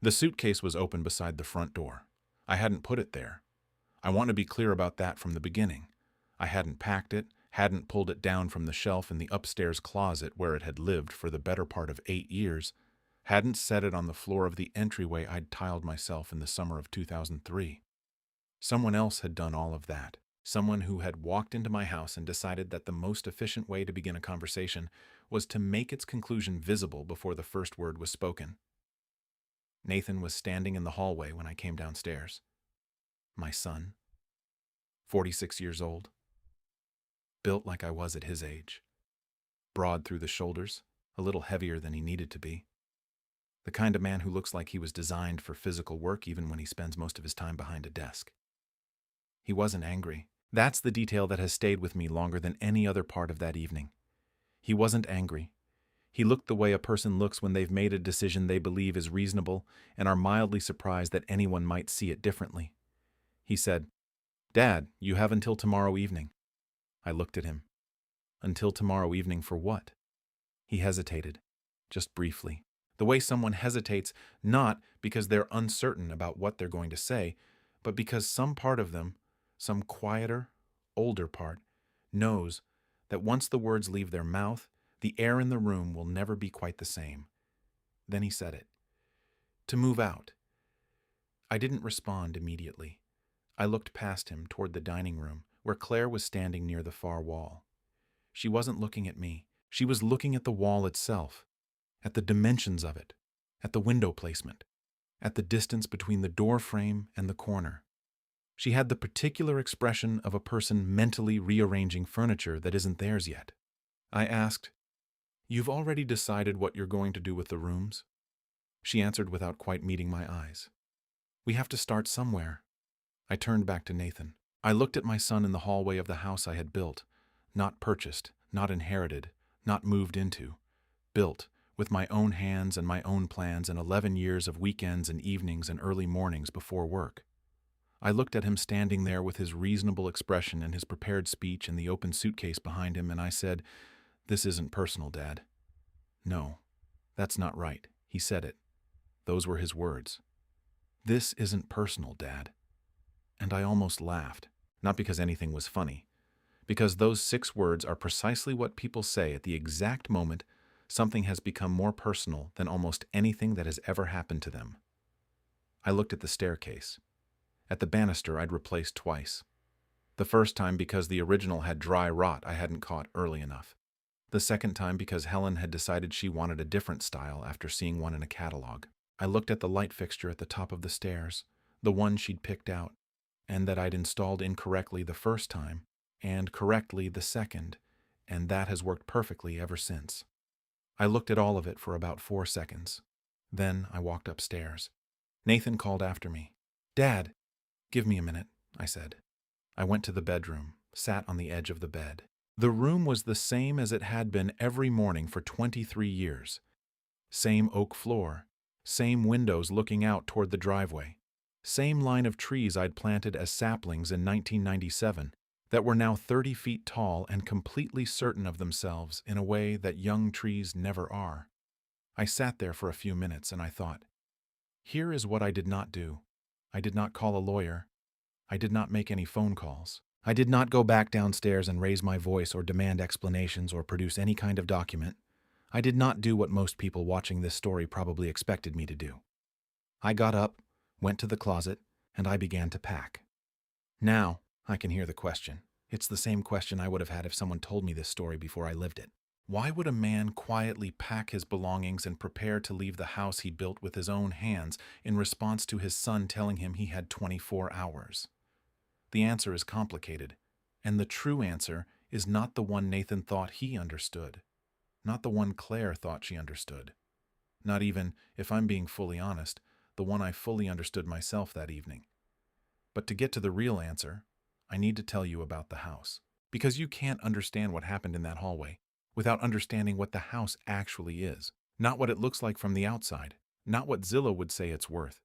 The suitcase was open beside the front door. I hadn't put it there. I want to be clear about that from the beginning. I hadn't packed it, hadn't pulled it down from the shelf in the upstairs closet where it had lived for the better part of 8 years, hadn't set it on the floor of the entryway I'd tiled myself in the summer of 2003. Someone else had done all of that. Someone who had walked into my house and decided that the most efficient way to begin a conversation was to make its conclusion visible before the first word was spoken. Nathan was standing in the hallway when I came downstairs. My son, 46 years old, built like I was at his age, broad through the shoulders, a little heavier than he needed to be. The kind of man who looks like he was designed for physical work even when he spends most of his time behind a desk. He wasn't angry. That's the detail that has stayed with me longer than any other part of that evening. He wasn't angry. He looked the way a person looks when they've made a decision they believe is reasonable and are mildly surprised that anyone might see it differently. He said, "Dad, you have until tomorrow evening." I looked at him. Until tomorrow evening for what? He hesitated, just briefly. The way someone hesitates not because they're uncertain about what they're going to say, but because some part of them, some quieter, older part, knows that once the words leave their mouth, the air in the room will never be quite the same. Then he said it. To move out. I didn't respond immediately. I looked past him toward the dining room, where Claire was standing near the far wall. She wasn't looking at me. She was looking at the wall itself, at the dimensions of it, at the window placement, at the distance between the door frame and the corner. She had the particular expression of a person mentally rearranging furniture that isn't theirs yet. I asked, "You've already decided what you're going to do with the rooms?" She answered without quite meeting my eyes. "We have to start somewhere." I turned back to Nathan. I looked at my son in the hallway of the house I had built, not purchased, not inherited, not moved into, built with my own hands and my own plans and 11 years of weekends and evenings and early mornings before work. I looked at him standing there with his reasonable expression and his prepared speech and the open suitcase behind him, and I said, "This isn't personal, Dad." "No, that's not right." He said it. Those were his words. "This isn't personal, Dad." And I almost laughed, not because anything was funny, because those 6 words are precisely what people say at the exact moment something has become more personal than almost anything that has ever happened to them. I looked at the staircase. At the banister I'd replaced twice. The first time because the original had dry rot I hadn't caught early enough. The second time because Helen had decided she wanted a different style after seeing one in a catalog. I looked at the light fixture at the top of the stairs, the one she'd picked out, and that I'd installed incorrectly the first time, and correctly the second, and that has worked perfectly ever since. I looked at all of it for about 4 seconds. Then I walked upstairs. Nathan called after me. "Dad, give me a minute," I said. I went to the bedroom, sat on the edge of the bed. The room was the same as it had been every morning for 23 years. Same oak floor, same windows looking out toward the driveway, same line of trees I'd planted as saplings in 1997 that were now 30 feet tall and completely certain of themselves in a way that young trees never are. I sat there for a few minutes and I thought, here is what I did not do. I did not call a lawyer. I did not make any phone calls. I did not go back downstairs and raise my voice or demand explanations or produce any kind of document. I did not do what most people watching this story probably expected me to do. I got up, went to the closet, and I began to pack. Now, I can hear the question. It's the same question I would have had if someone told me this story before I lived it. Why would a man quietly pack his belongings and prepare to leave the house he built with his own hands in response to his son telling him he had 24 hours? The answer is complicated, and the true answer is not the one Nathan thought he understood, not the one Claire thought she understood, not even, if I'm being fully honest, the one I fully understood myself that evening. But to get to the real answer, I need to tell you about the house, because you can't understand what happened in that hallway without understanding what the house actually is, not what it looks like from the outside, not what Zillow would say it's worth,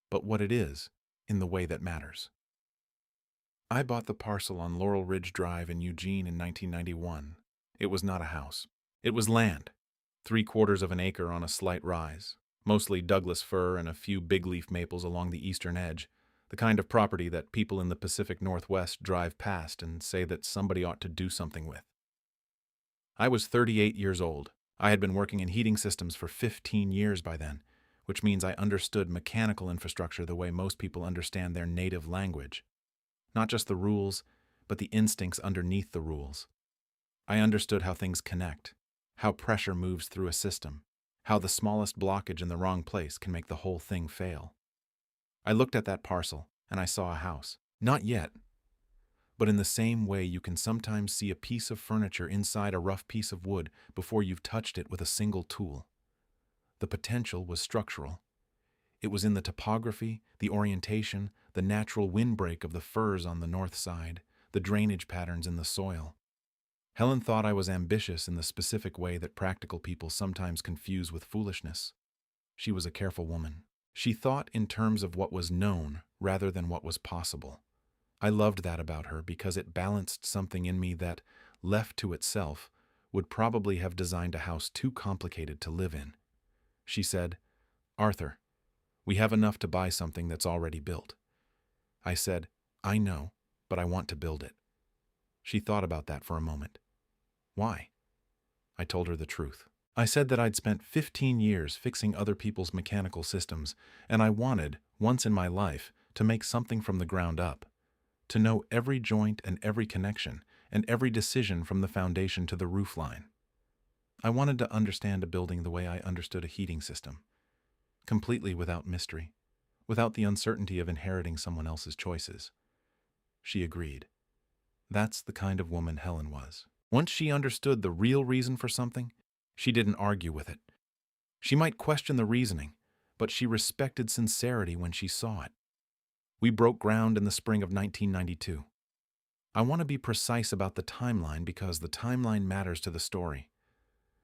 but what it is in the way that matters. I bought the parcel on Laurel Ridge Drive in Eugene in 1991. It was not a house. It was land, 3/4 of an acre on a slight rise, mostly Douglas fir and a few big leaf maples along the eastern edge, the kind of property that people in the Pacific Northwest drive past and say that somebody ought to do something with. I was 38 years old. I had been working in heating systems for 15 years by then, which means I understood mechanical infrastructure the way most people understand their native language. Not just the rules, but the instincts underneath the rules. I understood how things connect, how pressure moves through a system, how the smallest blockage in the wrong place can make the whole thing fail. I looked at that parcel, and I saw a house. Not yet, but in the same way you can sometimes see a piece of furniture inside a rough piece of wood before you've touched it with a single tool. The potential was structural. It was in the topography, the orientation, the natural windbreak of the firs on the north side, the drainage patterns in the soil. Helen thought I was ambitious in the specific way that practical people sometimes confuse with foolishness. She was a careful woman. She thought in terms of what was known rather than what was possible. I loved that about her because it balanced something in me that, left to itself, would probably have designed a house too complicated to live in. She said, "Arthur, we have enough to buy something that's already built." I said, "I know, but I want to build it." She thought about that for a moment. "Why?" I told her the truth. I said that I'd spent 15 years fixing other people's mechanical systems, and I wanted, once in my life, to make something from the ground up. To know every joint and every connection, and every decision from the foundation to the roof line. I wanted to understand a building the way I understood a heating system, completely without mystery, without the uncertainty of inheriting someone else's choices. She agreed. That's the kind of woman Helen was. Once she understood the real reason for something, she didn't argue with it. She might question the reasoning, but she respected sincerity when she saw it. We broke ground in the spring of 1992. I want to be precise about the timeline because the timeline matters to the story.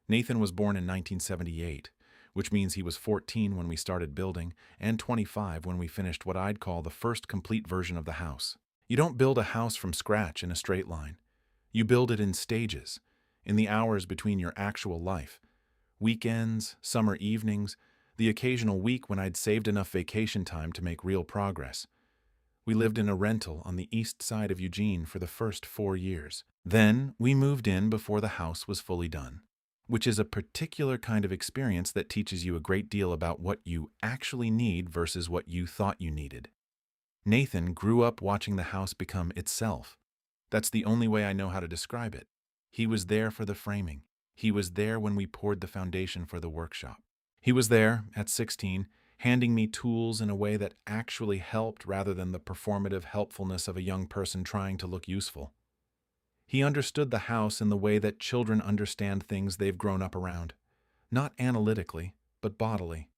Nathan was born in 1978, which means he was 14 when we started building and 25 when we finished what I'd call the first complete version of the house. You don't build a house from scratch in a straight line. You build it in stages, in the hours between your actual life. Weekends, summer evenings, the occasional week when I'd saved enough vacation time to make real progress. We lived in a rental on the east side of Eugene for the first 4 years. Then we moved in before the house was fully done, which is a particular kind of experience that teaches you a great deal about what you actually need versus what you thought you needed. Nathan grew up watching the house become itself. That's the only way I know how to describe it. He was there for the framing. He was there when we poured the foundation for the workshop. He was there, at 16, handing me tools in a way that actually helped rather than the performative helpfulness of a young person trying to look useful. He understood the house in the way that children understand things they've grown up around, not analytically, but bodily.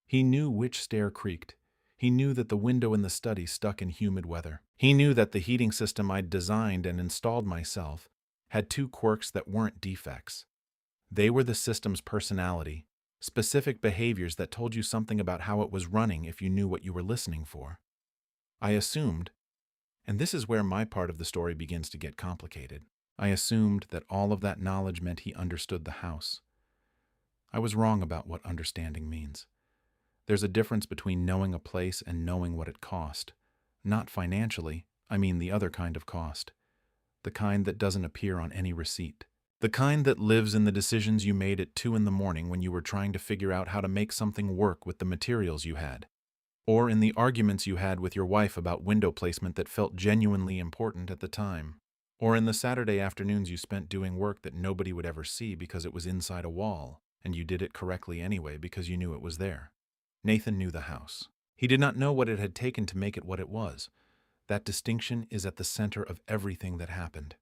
He knew which stair creaked. He knew that the window in the study stuck in humid weather. He knew that the heating system I'd designed and installed myself had 2 quirks that weren't defects. They were the system's personality, specific behaviors that told you something about how it was running if you knew what you were listening for. I assumed, and this is where my part of the story begins to get complicated, I assumed that all of that knowledge meant he understood the house. I was wrong about what understanding means. There's a difference between knowing a place and knowing what it cost. Not financially, I mean the other kind of cost. The kind that doesn't appear on any receipt. The kind that lives in the decisions you made at 2 in the morning when you were trying to figure out how to make something work with the materials you had. Or in the arguments you had with your wife about window placement that felt genuinely important at the time. Or in the Saturday afternoons you spent doing work that nobody would ever see because it was inside a wall, and you did it correctly anyway because you knew it was there. Nathan knew the house. He did not know what it had taken to make it what it was. That distinction is at the center of everything that happened.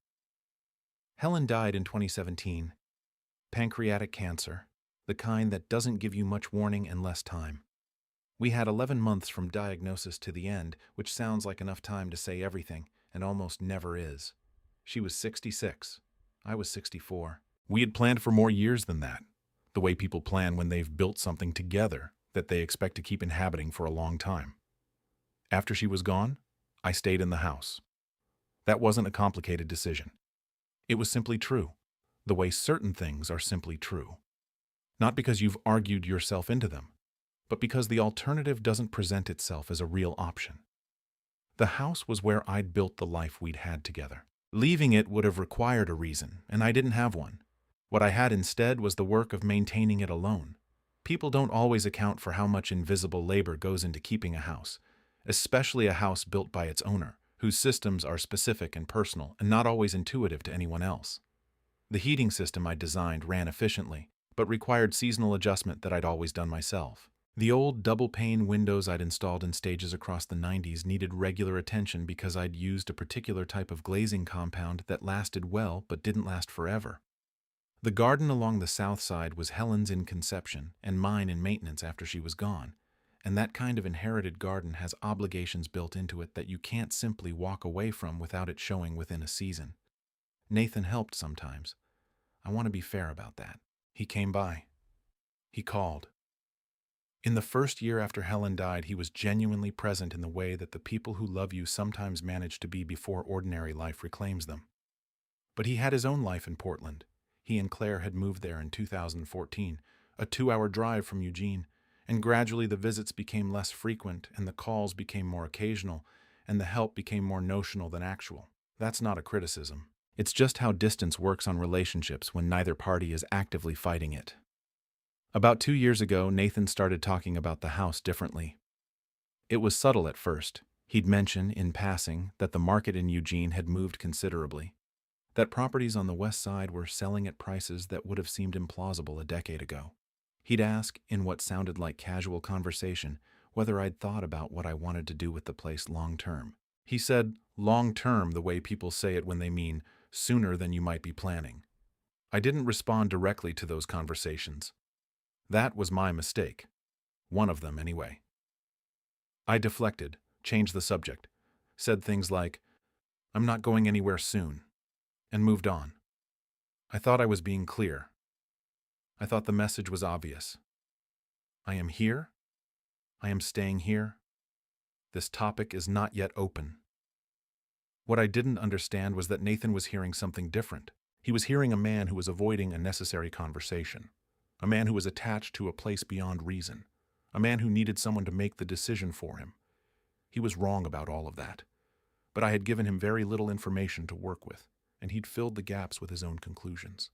Helen died in 2017. Pancreatic cancer, the kind that doesn't give you much warning and less time. We had 11 months from diagnosis to the end, which sounds like enough time to say everything, and almost never is. She was 66. I was 64. We had planned for more years than that, the way people plan when they've built something together that they expect to keep inhabiting for a long time. After she was gone, I stayed in the house. That wasn't a complicated decision. It was simply true, the way certain things are simply true. Not because you've argued yourself into them, but because the alternative doesn't present itself as a real option. The house was where I'd built the life we'd had together. Leaving it would have required a reason, and I didn't have one. What I had instead was the work of maintaining it alone. People don't always account for how much invisible labor goes into keeping a house, especially a house built by its owner, whose systems are specific and personal and not always intuitive to anyone else. The heating system I designed ran efficiently, but required seasonal adjustment that I'd always done myself. The old double-pane windows I'd installed in stages across the 90s needed regular attention because I'd used a particular type of glazing compound that lasted well but didn't last forever. The garden along the south side was Helen's in conception and mine in maintenance after she was gone, and that kind of inherited garden has obligations built into it that you can't simply walk away from without it showing within a season. Nathan helped sometimes. I want to be fair about that. He came by. He called. In the first year after Helen died, he was genuinely present in the way that the people who love you sometimes manage to be before ordinary life reclaims them. But he had his own life in Portland. He and Claire had moved there in 2014, a 2-hour drive from Eugene, and gradually the visits became less frequent and the calls became more occasional and the help became more notional than actual. That's not a criticism. It's just how distance works on relationships when neither party is actively fighting it. About 2 years ago, Nathan started talking about the house differently. It was subtle at first. He'd mention, in passing, that the market in Eugene had moved considerably, that properties on the west side were selling at prices that would have seemed implausible a decade ago. He'd ask, in what sounded like casual conversation, whether I'd thought about what I wanted to do with the place long term. He said, long term, the way people say it when they mean sooner than you might be planning. I didn't respond directly to those conversations. That was my mistake. One of them, anyway. I deflected, changed the subject, said things like, "I'm not going anywhere soon," and moved on. I thought I was being clear. I thought the message was obvious. I am here. I am staying here. This topic is not yet open. What I didn't understand was that Nathan was hearing something different. He was hearing a man who was avoiding a necessary conversation. A man who was attached to a place beyond reason. A man who needed someone to make the decision for him. He was wrong about all of that. But I had given him very little information to work with, and he'd filled the gaps with his own conclusions.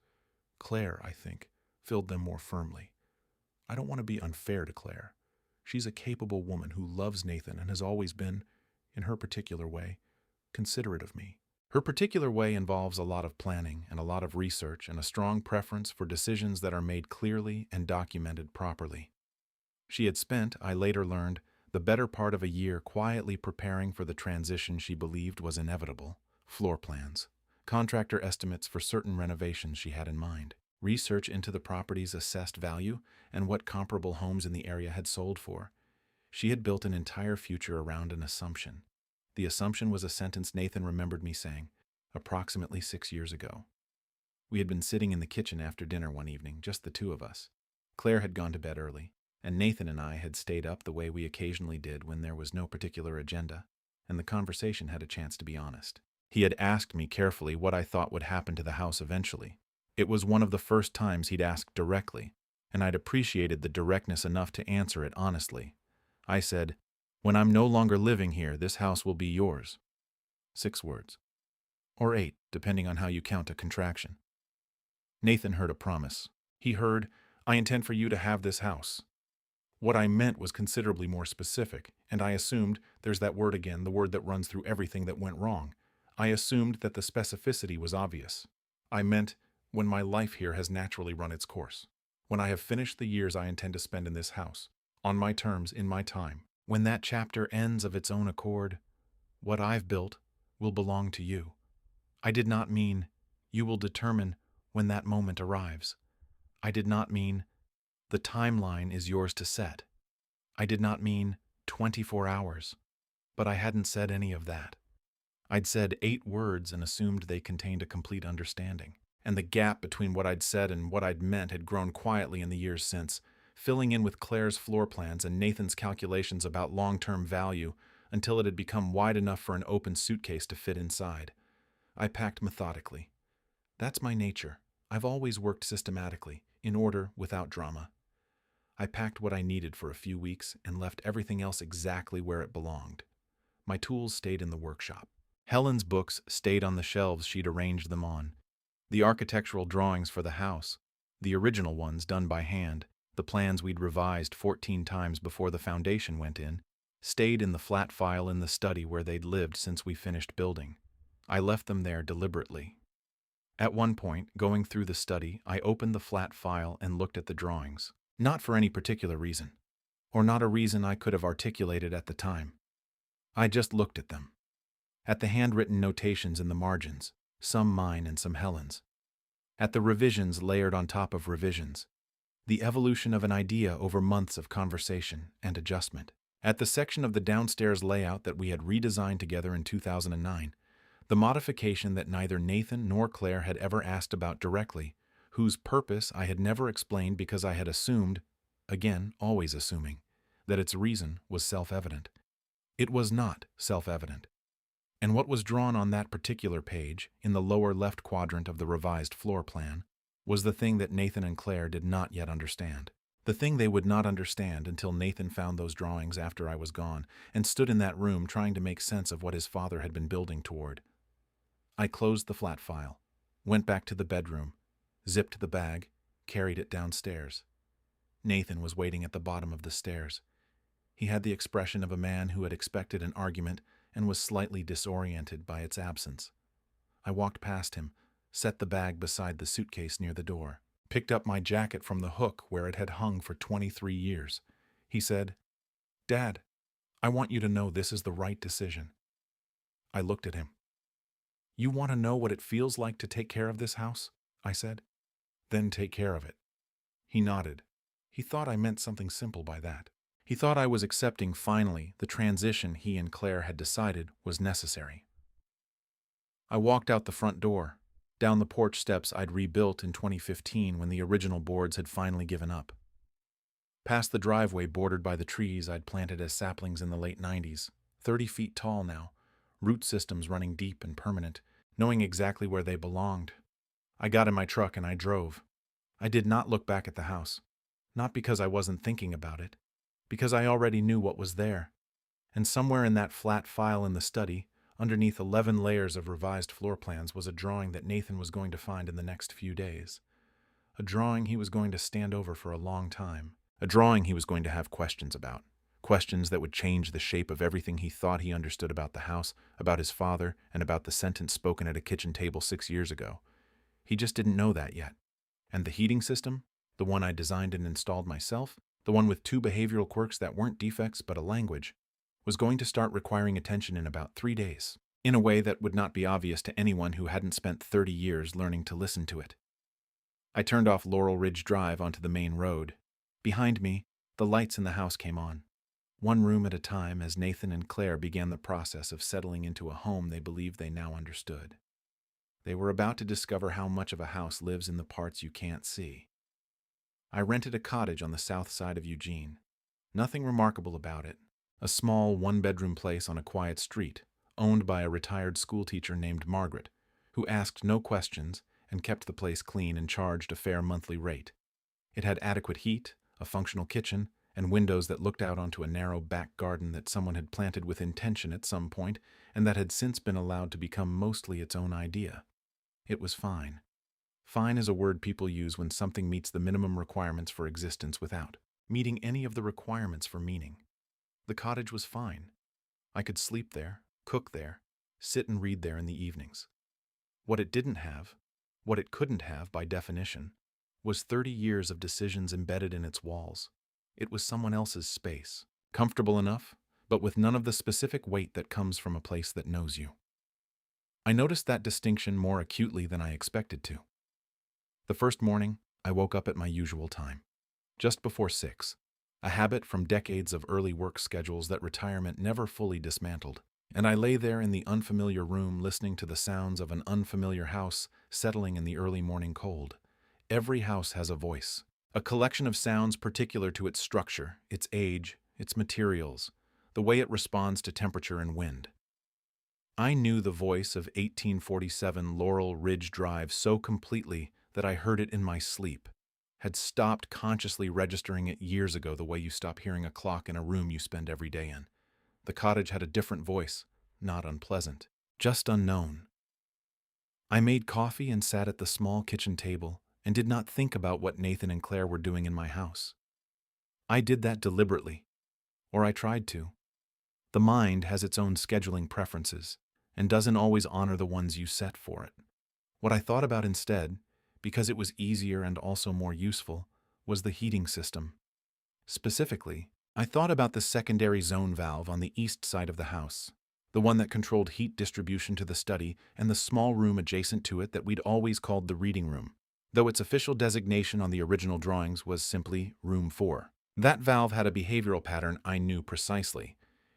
Claire, I think, filled them more firmly. I don't want to be unfair to Claire. She's a capable woman who loves Nathan and has always been, in her particular way, considerate of me. Her particular way involves a lot of planning and a lot of research and a strong preference for decisions that are made clearly and documented properly. She had spent, I later learned, the better part of a year quietly preparing for the transition she believed was inevitable: floor plans, contractor estimates for certain renovations she had in mind, research into the property's assessed value and what comparable homes in the area had sold for. She had built an entire future around an assumption. The assumption was a sentence Nathan remembered me saying, approximately 6 years ago. We had been sitting in the kitchen after dinner one evening, just the two of us. Claire had gone to bed early, and Nathan and I had stayed up the way we occasionally did when there was no particular agenda, and the conversation had a chance to be honest. He had asked me carefully what I thought would happen to the house eventually. It was one of the first times he'd asked directly, and I'd appreciated the directness enough to answer it honestly. I said, "When I'm no longer living here, this house will be yours." 6 words. Or 8, depending on how you count a contraction. Nathan heard a promise. He heard, "I intend for you to have this house." What I meant was considerably more specific, and I assumed, there's that word again, the word that runs through everything that went wrong. I assumed that the specificity was obvious. I meant, when my life here has naturally run its course. When I have finished the years I intend to spend in this house, on my terms, in my time. When that chapter ends of its own accord, what I've built will belong to you. I did not mean, you will determine when that moment arrives. I did not mean, the timeline is yours to set. I did not mean 24 hours. But I hadn't said any of that. I'd said 8 words and assumed they contained a complete understanding. And the gap between what I'd said and what I'd meant had grown quietly in the years since, filling in with Claire's floor plans and Nathan's calculations about long-term value until it had become wide enough for an open suitcase to fit inside. I packed methodically. That's my nature. I've always worked systematically, in order, without drama. I packed what I needed for a few weeks and left everything else exactly where it belonged. My tools stayed in the workshop. Helen's books stayed on the shelves she'd arranged them on. The architectural drawings for the house, the original ones done by hand, the plans we'd revised 14 times before the foundation went in, stayed in the flat file in the study where they'd lived since we finished building. I left them there deliberately. At one point, going through the study, I opened the flat file and looked at the drawings. Not for any particular reason, or not a reason I could have articulated at the time. I just looked at them. At the handwritten notations in the margins, some mine and some Helen's. At the revisions layered on top of revisions. The evolution of an idea over months of conversation and adjustment. At the section of the downstairs layout that we had redesigned together in 2009, the modification that neither Nathan nor Claire had ever asked about directly, whose purpose I had never explained because I had assumed, again, always assuming, that its reason was self-evident. It was not self-evident. And what was drawn on that particular page, in the lower left quadrant of the revised floor plan, was the thing that Nathan and Claire did not yet understand. The thing they would not understand until Nathan found those drawings after I was gone and stood in that room trying to make sense of what his father had been building toward. I closed the flat file, went back to the bedroom, zipped the bag, carried it downstairs. Nathan was waiting at the bottom of the stairs. He had the expression of a man who had expected an argument and was slightly disoriented by its absence. I walked past him, set the bag beside the suitcase near the door, picked up my jacket from the hook where it had hung for 23 years. He said, "Dad, I want you to know this is the right decision." I looked at him. "You want to know what it feels like to take care of this house?" I said. "Then take care of it." He nodded. He thought I meant something simple by that. He thought I was accepting finally the transition he and Claire had decided was necessary. I walked out the front door, down the porch steps I'd rebuilt in 2015 when the original boards had finally given up. Past the driveway bordered by the trees I'd planted as saplings in the late 90s, 30 feet tall now, root systems running deep and permanent, knowing exactly where they belonged. I got in my truck and I drove. I did not look back at the house, not because I wasn't thinking about it, because I already knew what was there. And somewhere in that flat file in the study, underneath 11 layers of revised floor plans, was a drawing that Nathan was going to find in the next few days. A drawing he was going to stand over for a long time. A drawing he was going to have questions about. Questions that would change the shape of everything he thought he understood about the house, about his father, and about the sentence spoken at a kitchen table 6 years ago. He just didn't know that yet. And the heating system, the one I designed and installed myself, the one with 2 behavioral quirks that weren't defects but a language, was going to start requiring attention in about 3 days, in a way that would not be obvious to anyone who hadn't spent 30 years learning to listen to it. I turned off Laurel Ridge Drive onto the main road. Behind me, the lights in the house came on, one room at a time as Nathan and Claire began the process of settling into a home they believed they now understood. They were about to discover how much of a house lives in the parts you can't see. I rented a cottage on the south side of Eugene. Nothing remarkable about it. A small one-bedroom place on a quiet street, owned by a retired schoolteacher named Margaret, who asked no questions and kept the place clean and charged a fair monthly rate. It had adequate heat, a functional kitchen, and windows that looked out onto a narrow back garden that someone had planted with intention at some point and that had since been allowed to become mostly its own idea. It was fine. Fine is a word people use when something meets the minimum requirements for existence without meeting any of the requirements for meaning. The cottage was fine. I could sleep there, cook there, sit and read there in the evenings. What it didn't have, what it couldn't have by definition, was 30 years of decisions embedded in its walls. It was someone else's space, comfortable enough, but with none of the specific weight that comes from a place that knows you. I noticed that distinction more acutely than I expected to. The first morning, I woke up at my usual time, just before 6, a habit from decades of early work schedules that retirement never fully dismantled, and I lay there in the unfamiliar room listening to the sounds of an unfamiliar house settling in the early morning cold. Every house has a voice, a collection of sounds particular to its structure, its age, its materials, the way it responds to temperature and wind. I knew the voice of 1847 Laurel Ridge Drive so completely that I heard it in my sleep, had stopped consciously registering it years ago the way you stop hearing a clock in a room you spend every day in. The cottage had a different voice, not unpleasant, just unknown. I made coffee and sat at the small kitchen table and did not think about what Nathan and Claire were doing in my house. I did that deliberately, or I tried to. The mind has its own scheduling preferences and doesn't always honor the ones you set for it. What I thought about instead, because it was easier and also more useful, was the heating system. Specifically, I thought about the secondary zone valve on the east side of the house, the one that controlled heat distribution to the study and the small room adjacent to it that we'd always called the reading room, though its official designation on the original drawings was simply Room 4. That valve had a behavioral pattern I knew precisely.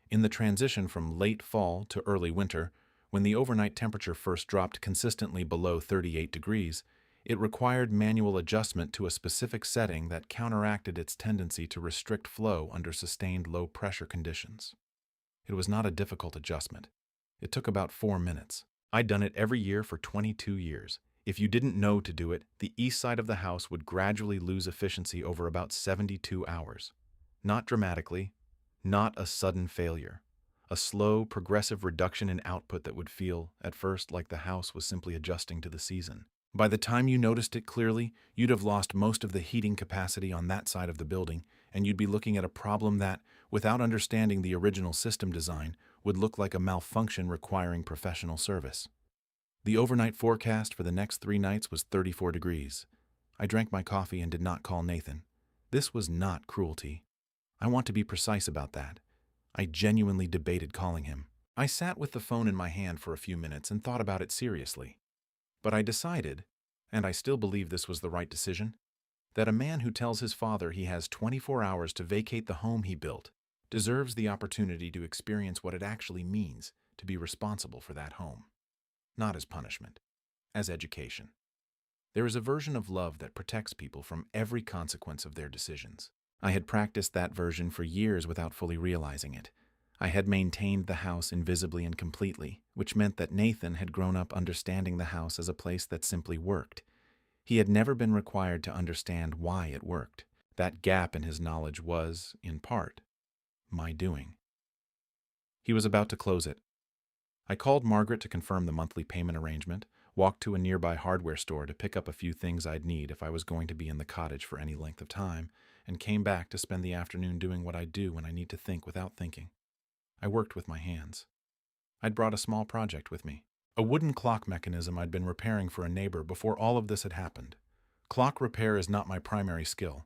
In the transition from late fall to early winter, when the overnight temperature first dropped consistently below 38 degrees, it required manual adjustment to a specific setting that counteracted its tendency to restrict flow under sustained low-pressure conditions. It was not a difficult adjustment. It took about 4 minutes. I'd done it every year for 22 years. If you didn't know to do it, the east side of the house would gradually lose efficiency over about 72 hours. Not dramatically, not a sudden failure. A slow, progressive reduction in output that would feel, at first, like the house was simply adjusting to the season. By the time you noticed it clearly, you'd have lost most of the heating capacity on that side of the building, and you'd be looking at a problem that, without understanding the original system design, would look like a malfunction requiring professional service. The overnight forecast for the next 3 nights was 34 degrees. I drank my coffee and did not call Nathan. This was not cruelty. I want to be precise about that. I genuinely debated calling him. I sat with the phone in my hand for a few minutes and thought about it seriously. But I decided, and I still believe this was the right decision, that a man who tells his father he has 24 hours to vacate the home he built deserves the opportunity to experience what it actually means to be responsible for that home. Not as punishment, as education. There is a version of love that protects people from every consequence of their decisions. I had practiced that version for years without fully realizing it. I had maintained the house invisibly and completely, which meant that Nathan had grown up understanding the house as a place that simply worked. He had never been required to understand why it worked. That gap in his knowledge was, in part, my doing. He was about to close it. I called Margaret to confirm the monthly payment arrangement, walked to a nearby hardware store to pick up a few things I'd need if I was going to be in the cottage for any length of time, and came back to spend the afternoon doing what I do when I need to think without thinking. I worked with my hands. I'd brought a small project with me, a wooden clock mechanism I'd been repairing for a neighbor before all of this had happened. Clock repair is not my primary skill,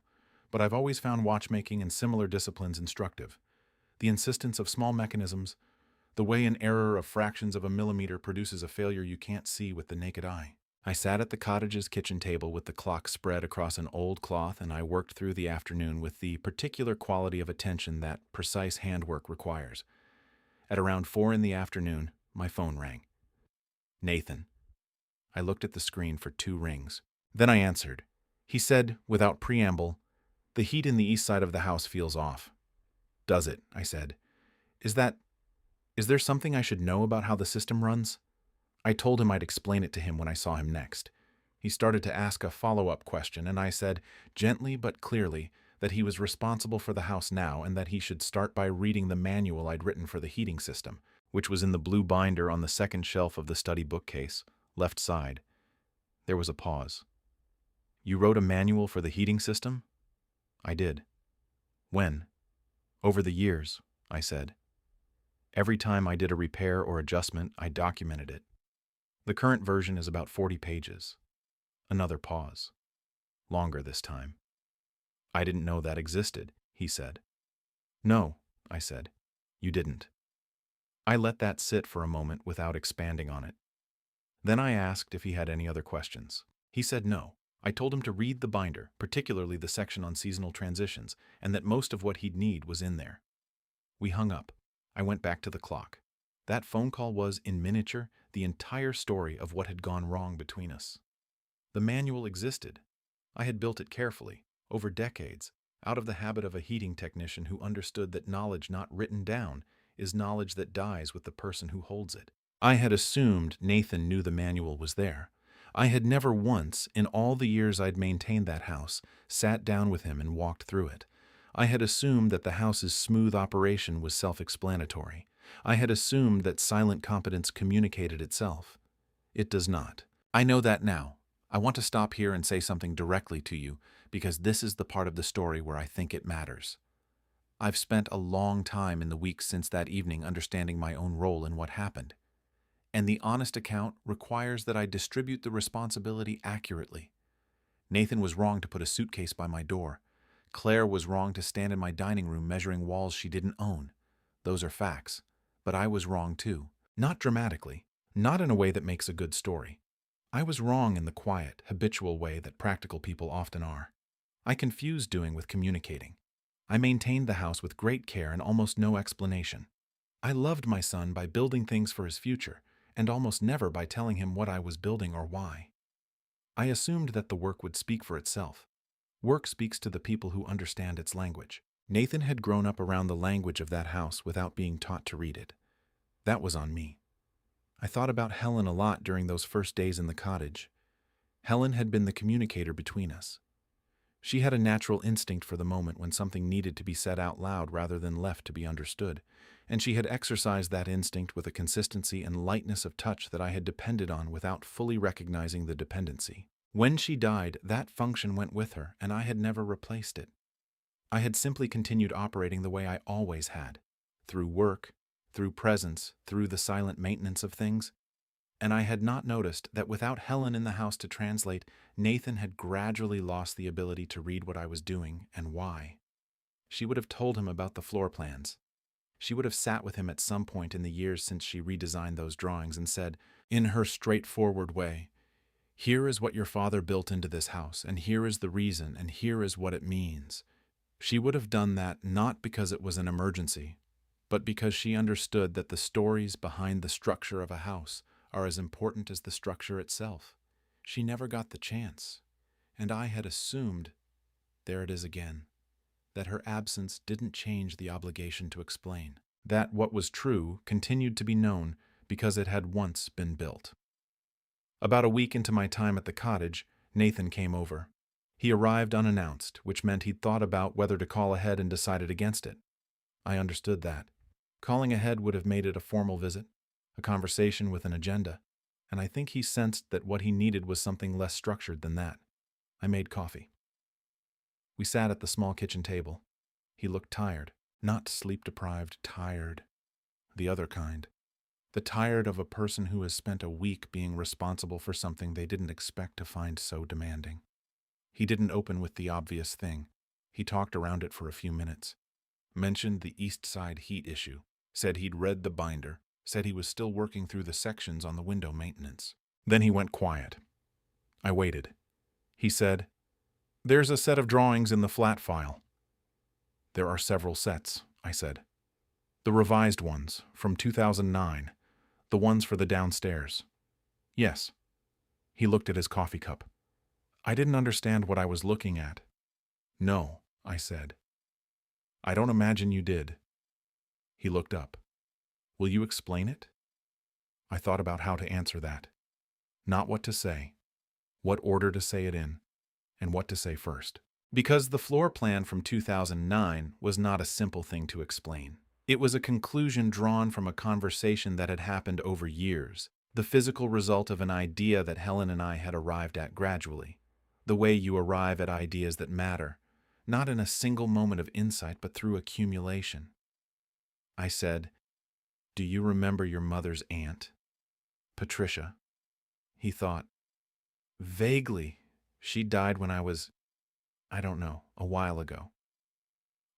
but I've always found watchmaking and similar disciplines instructive. The insistence of small mechanisms, the way an error of fractions of a millimeter produces a failure you can't see with the naked eye. I sat at the cottage's kitchen table with the clock spread across an old cloth, and I worked through the afternoon with the particular quality of attention that precise handwork requires. At around 4 in the afternoon, my phone rang. Nathan. I looked at the screen for 2 rings. Then I answered. He said, without preamble, "The heat in the east side of the house feels off." "Does it?" I said. Is there something I should know about how the system runs?" I told him I'd explain it to him when I saw him next. He started to ask a follow-up question, and I said, gently but clearly, that he was responsible for the house now and that he should start by reading the manual I'd written for the heating system, which was in the blue binder on the second shelf of the study bookcase, left side. There was a pause. "You wrote a manual for the heating system?" I did. "When?" "Over the years," I said. "Every time I did a repair or adjustment, I documented it. The current version is about 40 pages. Another pause. Longer this time. "I didn't know that existed," he said. "No," I said. "You didn't." I let that sit for a moment without expanding on it. Then I asked if he had any other questions. He said no. I told him to read the binder, particularly the section on seasonal transitions, and that most of what he'd need was in there. We hung up. I went back to the clock. That phone call was, in miniature, the entire story of what had gone wrong between us. The manual existed. I had built it carefully, over decades, out of the habit of a heating technician who understood that knowledge not written down is knowledge that dies with the person who holds it. I had assumed Nathan knew the manual was there. I had never once, in all the years I'd maintained that house, sat down with him and walked through it. I had assumed that the house's smooth operation was self-explanatory. I had assumed that silent competence communicated itself. It does not. I know that now. I want to stop here and say something directly to you, because this is the part of the story where I think it matters. I've spent a long time in the weeks since that evening understanding my own role in what happened. And the honest account requires that I distribute the responsibility accurately. Nathan was wrong to put a suitcase by my door. Claire was wrong to stand in my dining room measuring walls she didn't own. Those are facts. But I was wrong too. Not dramatically. Not in a way that makes a good story. I was wrong in the quiet, habitual way that practical people often are. I confused doing with communicating. I maintained the house with great care and almost no explanation. I loved my son by building things for his future, and almost never by telling him what I was building or why. I assumed that the work would speak for itself. Work speaks to the people who understand its language. Nathan had grown up around the language of that house without being taught to read it. That was on me. I thought about Helen a lot during those first days in the cottage. Helen had been the communicator between us. She had a natural instinct for the moment when something needed to be said out loud rather than left to be understood, and she had exercised that instinct with a consistency and lightness of touch that I had depended on without fully recognizing the dependency. When she died, that function went with her, and I had never replaced it. I had simply continued operating the way I always had, through work, through presence, through the silent maintenance of things. And I had not noticed that without Helen in the house to translate, Nathan had gradually lost the ability to read what I was doing and why. She would have told him about the floor plans. She would have sat with him at some point in the years since she redesigned those drawings and said, in her straightforward way, "Here is what your father built into this house, and here is the reason, and here is what it means." She would have done that not because it was an emergency, but because she understood that the stories behind the structure of a house are as important as the structure itself. She never got the chance, and I had assumed, there it is again, that her absence didn't change the obligation to explain, that what was true continued to be known because it had once been built. About a week into my time at the cottage, Nathan came over. He arrived unannounced, which meant he'd thought about whether to call ahead and decided against it. I understood that. Calling ahead would have made it a formal visit, a conversation with an agenda, and I think he sensed that what he needed was something less structured than that. I made coffee. We sat at the small kitchen table. He looked tired, not sleep-deprived, tired. The other kind. The tired of a person who has spent a week being responsible for something they didn't expect to find so demanding. He didn't open with the obvious thing. He talked around it for a few minutes. Mentioned the East Side heat issue. Said he'd read the binder. Said he was still working through the sections on the window maintenance. Then he went quiet. I waited. He said, "There's a set of drawings in the flat file." "There are several sets," I said. "The revised ones, from 2009. The ones for the downstairs." "Yes." He looked at his coffee cup. I didn't understand what I was looking at. "No," I said. "I don't imagine you did." He looked up. "Will you explain it?" I thought about how to answer that. Not what to say, what order to say it in, and what to say first. Because the floor plan from 2009 was not a simple thing to explain. It was a conclusion drawn from a conversation that had happened over years, the physical result of an idea that Helen and I had arrived at gradually. The way you arrive at ideas that matter, not in a single moment of insight, but through accumulation. I said, "Do you remember your mother's aunt, Patricia?" He thought, "Vaguely. She died when I was, I don't know, a while ago."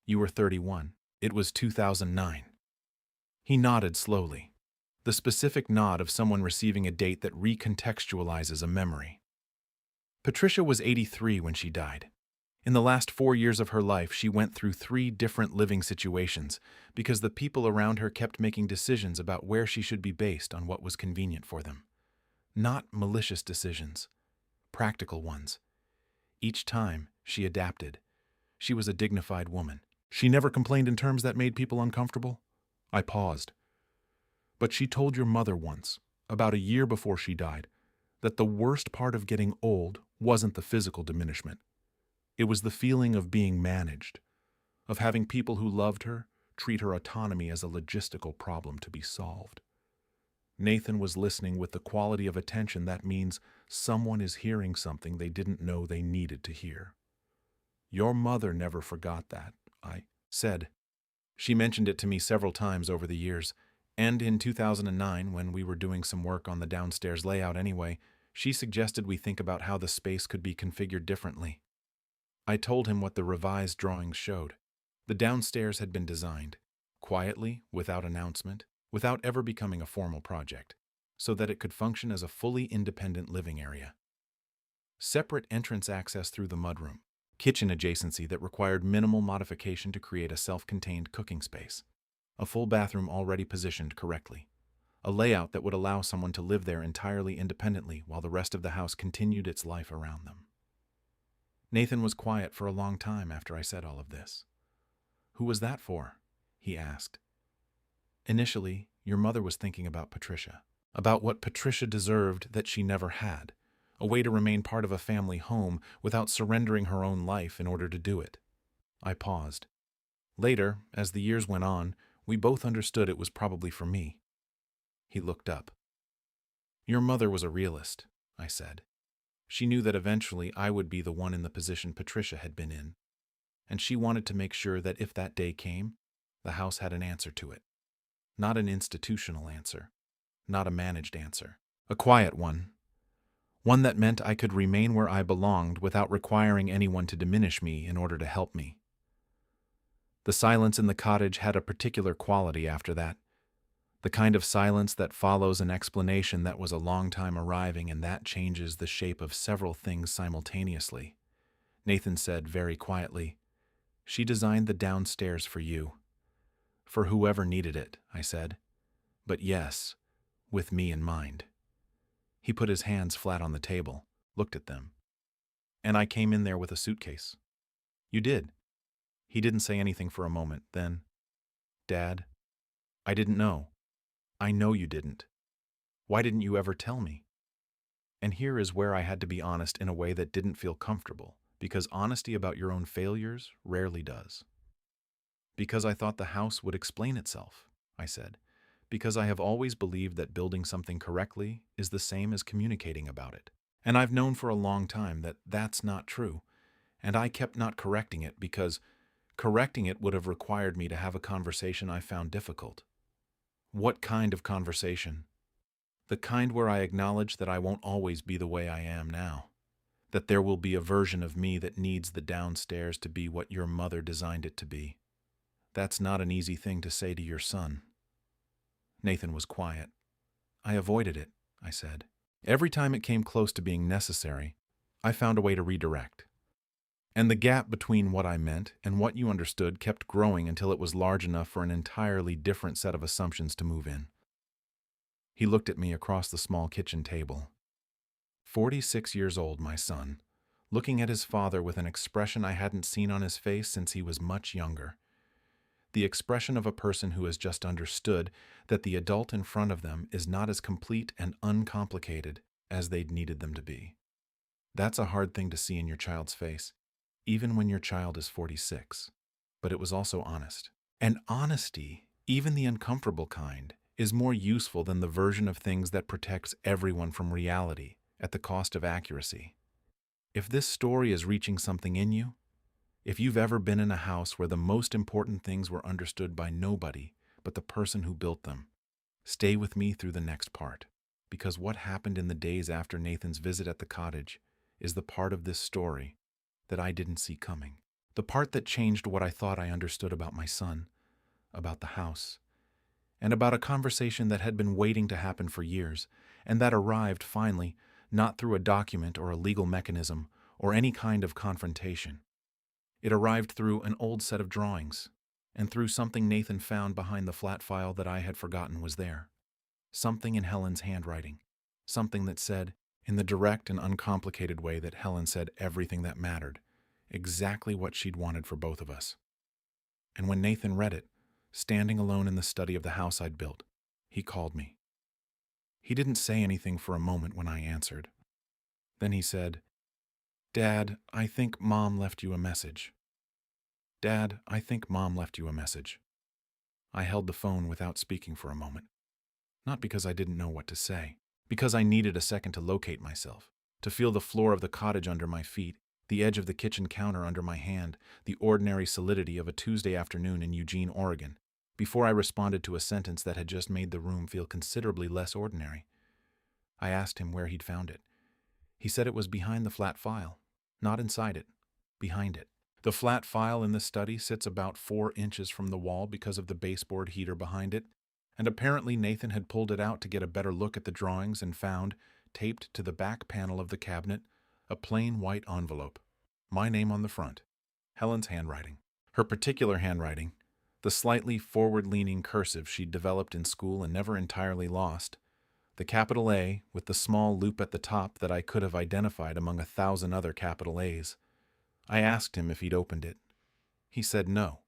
"You were 31. It was 2009. He nodded slowly, the specific nod of someone receiving a date that recontextualizes a memory. Patricia was 83 when she died. In the last 4 years of her life, she went through 3 different living situations because the people around her kept making decisions about where she should be based on what was convenient for them. Not malicious decisions, practical ones. Each time, she adapted. She was a dignified woman. She never complained in terms that made people uncomfortable. I paused. "But she told your mother once, about a year before she died, that the worst part of getting old wasn't the physical diminishment. It was the feeling of being managed, of having people who loved her treat her autonomy as a logistical problem to be solved. Nathan was listening with the quality of attention that means someone is hearing something they didn't know they needed to hear. "Your mother never forgot that," I said. She mentioned it to me several times over the years, and in 2009, when we were doing some work on the downstairs layout anyway, she suggested we think about how the space could be configured differently. I told him what the revised drawings showed. The downstairs had been designed, quietly, without announcement, without ever becoming a formal project, so that it could function as a fully independent living area. Separate entrance access through the mudroom, kitchen adjacency that required minimal modification to create a self-contained cooking space, a full bathroom already positioned correctly, a layout that would allow someone to live there entirely independently while the rest of the house continued its life around them. Nathan was quiet for a long time after I said all of this. "Who was that for?" he asked. "Initially, your mother was thinking about Patricia, about what Patricia deserved that she never had, a way to remain part of a family home without surrendering her own life in order to do it." I paused. Later, as the years went on, we both understood it was probably for me. He looked up. "Your mother was a realist," I said. "She knew that eventually I would be the one in the position Patricia had been in, and she wanted to make sure that if that day came, the house had an answer to it. Not an institutional answer, not a managed answer, a quiet one. One that meant I could remain where I belonged without requiring anyone to diminish me in order to help me." The silence in the cottage had a particular quality after that, the kind of silence that follows an explanation that was a long time arriving and that changes the shape of several things simultaneously. Nathan said very quietly, "She designed the downstairs for you." "For whoever needed it," I said. "But yes, with me in mind." He put his hands flat on the table, looked at them. "And I came in there with a suitcase." "You did." He didn't say anything for a moment, then, "Dad, I didn't know." "I know you didn't. Why didn't you ever tell me?" And here is where I had to be honest in a way that didn't feel comfortable, because honesty about your own failures rarely does. "Because I thought the house would explain itself," I said. "Because I have always believed that building something correctly is the same as communicating about it. And I've known for a long time that that's not true, and I kept not correcting it because correcting it would have required me to have a conversation I found difficult." "What kind of conversation?" "The kind where I acknowledge that I won't always be the way I am now, that there will be a version of me that needs the downstairs to be what your mother designed it to be. That's not an easy thing to say to your son." Nathan was quiet. "I avoided it," I said. "Every time it came close to being necessary, I found a way to redirect. And the gap between what I meant and what you understood kept growing until it was large enough for an entirely different set of assumptions to move in." He looked at me across the small kitchen table. 46 years old, my son, looking at his father with an expression I hadn't seen on his face since he was much younger. The expression of a person who has just understood that the adult in front of them is not as complete and uncomplicated as they'd needed them to be. That's a hard thing to see in your child's face, even when your child is 46. But it was also honest. And honesty, even the uncomfortable kind, is more useful than the version of things that protects everyone from reality at the cost of accuracy. If this story is reaching something in you, if you've ever been in a house where the most important things were understood by nobody but the person who built them, stay with me through the next part, because what happened in the days after Nathan's visit at the cottage is the part of this story that I didn't see coming. The part that changed what I thought I understood about my son, about the house, and about a conversation that had been waiting to happen for years, and that arrived finally, not through a document or a legal mechanism or any kind of confrontation. It arrived through an old set of drawings, and through something Nathan found behind the flat file that I had forgotten was there. Something in Helen's handwriting. Something that said, in the direct and uncomplicated way that Helen said everything that mattered, exactly what she'd wanted for both of us. And when Nathan read it, standing alone in the study of the house I'd built, he called me. He didn't say anything for a moment when I answered, Then he said, "Dad, I think Mom left you a message. Dad, I think Mom left you a message." I held the phone without speaking for a moment. Not because I didn't know what to say, because I needed a second to locate myself, to feel the floor of the cottage under my feet, the edge of the kitchen counter under my hand, the ordinary solidity of a Tuesday afternoon in Eugene, Oregon, before I responded to a sentence that had just made the room feel considerably less ordinary. I asked him where he'd found it. He said it was behind the flat file, not inside it, behind it. The flat file in the study sits about 4 inches from the wall because of the baseboard heater behind it, and apparently Nathan had pulled it out to get a better look at the drawings and found, taped to the back panel of the cabinet, a plain white envelope. My name on the front. Helen's handwriting. Her particular handwriting, the slightly forward-leaning cursive she'd developed in school and never entirely lost, the capital A with the small loop at the top that I could have identified among 1,000 other capital A's. I asked him if he'd opened it. He said no.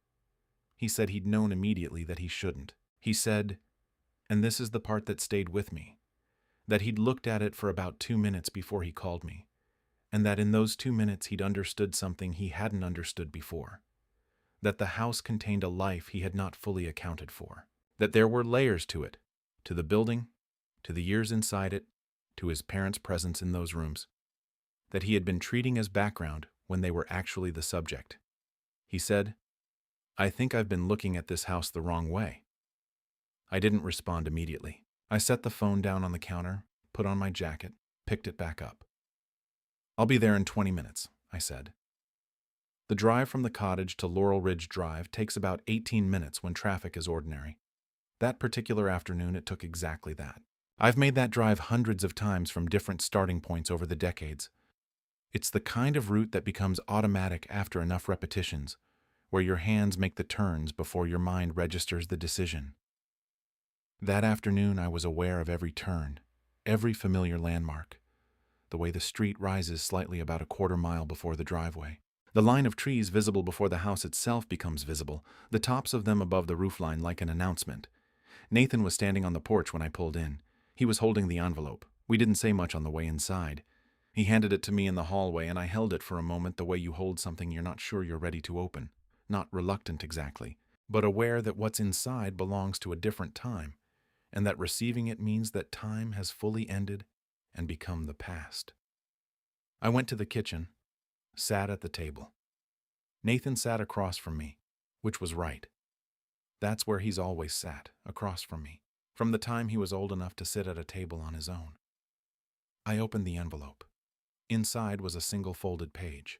He said he'd known immediately that he shouldn't. He said, and this is the part that stayed with me, that he'd looked at it for about 2 minutes before he called me, and that in those 2 minutes he'd understood something he hadn't understood before, that the house contained a life he had not fully accounted for, that there were layers to it, to the building, to the years inside it, to his parents' presence in those rooms, that he had been treating as background when they were actually the subject. He said, "I think I've been looking at this house the wrong way." I didn't respond immediately. I set the phone down on the counter, put on my jacket, picked it back up. "I'll be there in 20 minutes, I said. The drive from the cottage to Laurel Ridge Drive takes about 18 minutes when traffic is ordinary. That particular afternoon, it took exactly that. I've made that drive hundreds of times from different starting points over the decades. It's the kind of route that becomes automatic after enough repetitions, where your hands make the turns before your mind registers the decision. That afternoon, I was aware of every turn, every familiar landmark, the way the street rises slightly about a quarter mile before the driveway. The line of trees visible before the house itself becomes visible, the tops of them above the roofline like an announcement. Nathan was standing on the porch when I pulled in. He was holding the envelope. We didn't say much on the way inside. He handed it to me in the hallway, and I held it for a moment the way you hold something you're not sure you're ready to open. Not reluctant exactly, but aware that what's inside belongs to a different time, and that receiving it means that time has fully ended and become the past. I went to the kitchen, sat at the table. Nathan sat across from me, which was right. That's where he's always sat, across from me, from the time he was old enough to sit at a table on his own. I opened the envelope. Inside was a single folded page.